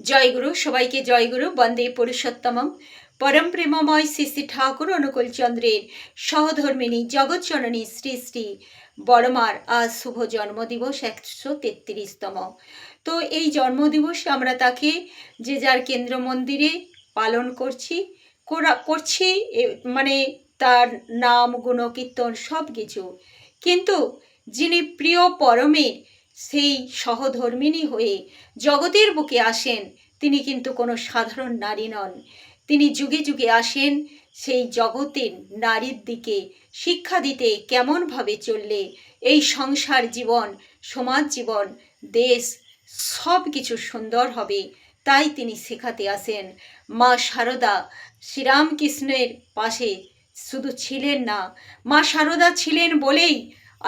জয়গুরু, সবাইকে জয়গুরু। বন্দে পুরুষোত্তমম। পরম প্রেমময় শ্রী শ্রী ঠাকুর অনুকূলচন্দ্রের সহধর্মিণী জগৎজননী শ্রী শ্রী বড়মার আজ শুভ জন্মদিবস 133তম। তো এই জন্মদিবসে আমরা তাকে যে যার কেন্দ্র মন্দিরে পালন করছি মানে তার নাম গুণকীর্তন সব কিছু। কিন্তু যিনি প্রিয় পরমের সেই সহধর্মিণী হয়ে জগতের বুকে আসেন, তিনি কিন্তু কোনো সাধারণ নারী নন। তিনি যুগে যুগে আসেন সেই জগতের নারীর দিকে শিক্ষা দিতে, কেমনভাবে চললে এই সংসার জীবন, সমাজ জীবন, দেশ সব কিছু সুন্দর হবে, তাই তিনি শেখাতে আসেন। মা শারদা শ্রীরামকৃষ্ণের পাশে শুধু ছিলেন না, মা শারদা ছিলেন বলেই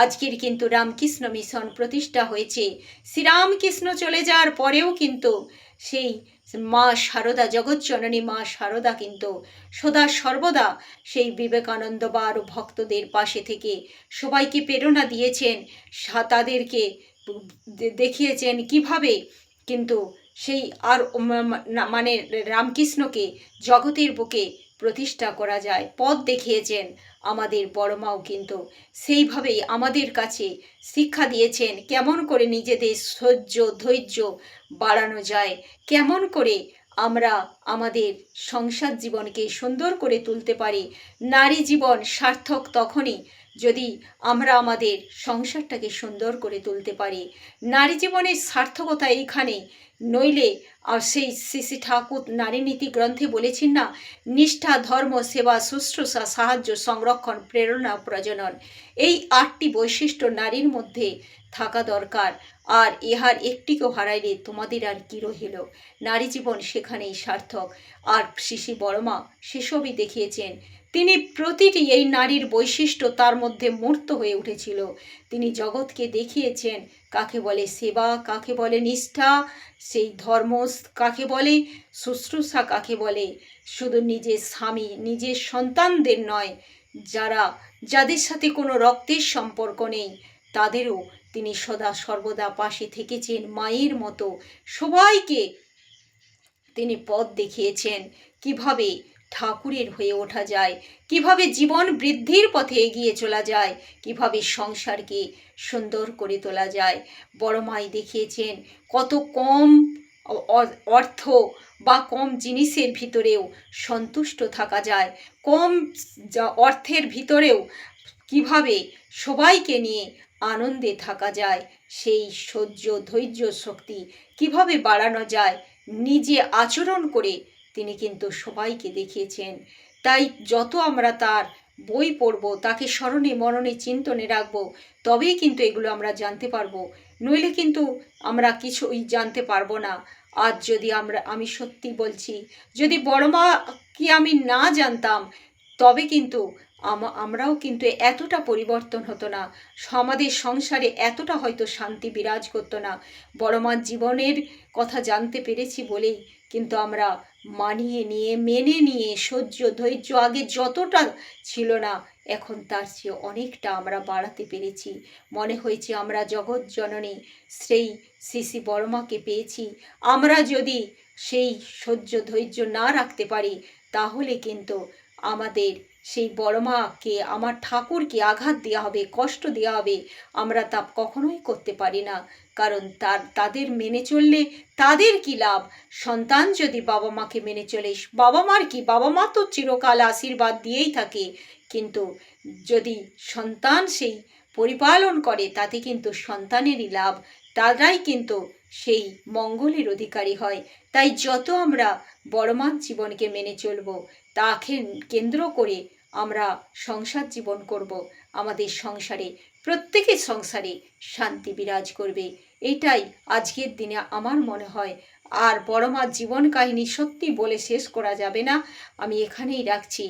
আজকের কিন্তু রামকৃষ্ণ মিশন প্রতিষ্ঠা হয়েছে। শ্রীরামকৃষ্ণ চলে যাওয়ার পরেও কিন্তু সেই মা শারদা, জগৎজননী মা শারদা কিন্তু সদা সর্বদা সেই বিবেকানন্দ বা আরও ভক্তদের পাশে থেকে সবাইকে প্রেরণা দিয়েছেন, তাদেরকে দেখিয়েছেন কিভাবে কিন্তু সেই আর মানে রামকৃষ্ণকে জগতের বুকে প্রতিষ্ঠা করা যায়, পথ দেখিয়েছেন। আমাদের বড়মাও কিন্তু সেইভাবেই আমাদের কাছে শিক্ষা দিয়েছেন কেমন করে নিজেদের সহ্য ধৈর্য বাড়ানো যায়, কেমন করে আমরা আমাদের সংসার জীবনকে সুন্দর করে তুলতে পারি। নারী জীবন সার্থক তখনই যদি আমরা আমাদের সংসারটাকে সুন্দর করে তুলতে পারি। নারী জীবনের সার্থকতা এইখানে, নইলে আর সেই শ্রী শ্রী ঠাকুর নারী নীতি গ্রন্থে বলেছেন না, নিষ্ঠা, ধর্ম, সেবা, শুশ্রূষা, সাহায্য, সংরক্ষণ, প্রেরণা, প্রজনন, এই 8টি বৈশিষ্ট্য নারীর মধ্যে থাকা দরকার। আর ইহার একটিকেও হারাইলে তোমাদের আর কি রহিল। নারী জীবন সেখানেই সার্থক। আর শ্রী শ্রী বড়মা সেসবই দেখিয়েছেন। তিনি প্রতিটি এই নারীর বৈশিষ্ট্য তার মধ্যে মূর্ত হয়ে উঠেছিল। তিনি জগৎকে দেখিয়েছেন কাকে বলে সেবা, কাকে বলে নিষ্ঠা, সেই ধর্ম কাকে বলে, শুশ্রূষা কাকে বলে। শুধু নিজের স্বামী, নিজের সন্তানদের নয়, যাদের সাথে কোনো রক্তের সম্পর্ক নেই তাদেরও তিনি সদা সর্বদা পাশে থেকেছেন মায়ের মতো। সবাইকে তিনি পথ দেখিয়েছেন কিভাবে ঠাকুরের হয়ে ওঠা যায়, কিভাবে জীবন বৃদ্ধির পথে এগিয়ে চলা যায়, কিভাবে সংসারকে সুন্দর করে তোলা যায়। বড় মাই দেখিয়েছেন কত কম অর্থ বা কম জিনিসের ভিতরেও সন্তুষ্ট থাকা যায়, কম অর্থের ভিতরেও কিভাবে সবাইকে নিয়ে আনন্দে থাকা যায়, সেই সহ্য ধৈর্য শক্তি কিভাবে বাড়ানো যায় নিজে আচরণ করে তিনি কিন্তু সবাইকে দেখিয়েছেন। তাই যত আমরা তার বই পড়ব, তাকে স্মরণে মননে চিন্তনে রাখবো, তবেই কিন্তু এগুলো আমরা জানতে পারবো, নইলে কিন্তু আমরা কিছুই জানতে পারবো না। আজ যদি আমি সত্যি বলছি, যদি বড়মা কি আমি না জানতাম, তবে কিন্তু আমরাও কিন্তু এতটা পরিবর্তন হতো না, আমাদের সংসারে এতটা হয়তো শান্তি বিরাজ করতো না। বড়মার জীবনের কথা জানতে পেরেছি বলেই কিন্তু আমরা মানিয়ে নিয়ে, মেনে নিয়ে, সহ্য ধৈর্য আগে যতটা ছিল না, এখন তার চেয়ে অনেকটা আমরা বাড়াতে পেরেছি। মনে হয়েছে আমরা জগৎ জননী সেই শ্রী শ্রী বড়মাকে পেয়েছি। আমরা যদি সেই সহ্য ধৈর্য না রাখতে পারি, তাহলে কিন্তু আমাদের সেই বড়মাকে, আমার ঠাকুরকে আঘাত দেওয়া হবে, কষ্ট দেওয়া হবে। আমরা তা কখনোই করতে পারি না, কারণ তাদের মেনে চললে তাদের কি লাভ। সন্তান যদি বাবা মাকে মেনে চলে, বাবা মার কি, বাবা মা তো চিরকাল আশীর্বাদ দিয়েই থাকে, কিন্তু যদি সন্তান সেই পরিপালন করে তাতে কিন্তু সন্তানেরই লাভ, তারাই কিন্তু সেই মঙ্গলের অধিকারী হয়। তাই যত আমরা বড়মার জীবনকে মেনে চলব, তাকে কেন্দ্র করে আমরা সংসার জীবন করব, আমাদের সংসারে, প্রত্যেকের সংসারে শান্তি বিরাজ করবে। এটাই আজকের দিনে আমার মনে হয়। আর বড়মার জীবন কাহিনী সত্যি বলে শেষ করা যাবে না, আমি এখানেই রাখছি।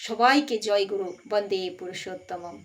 সবাইকে জয়গুরু। বন্দে পুরুষোত্তমম।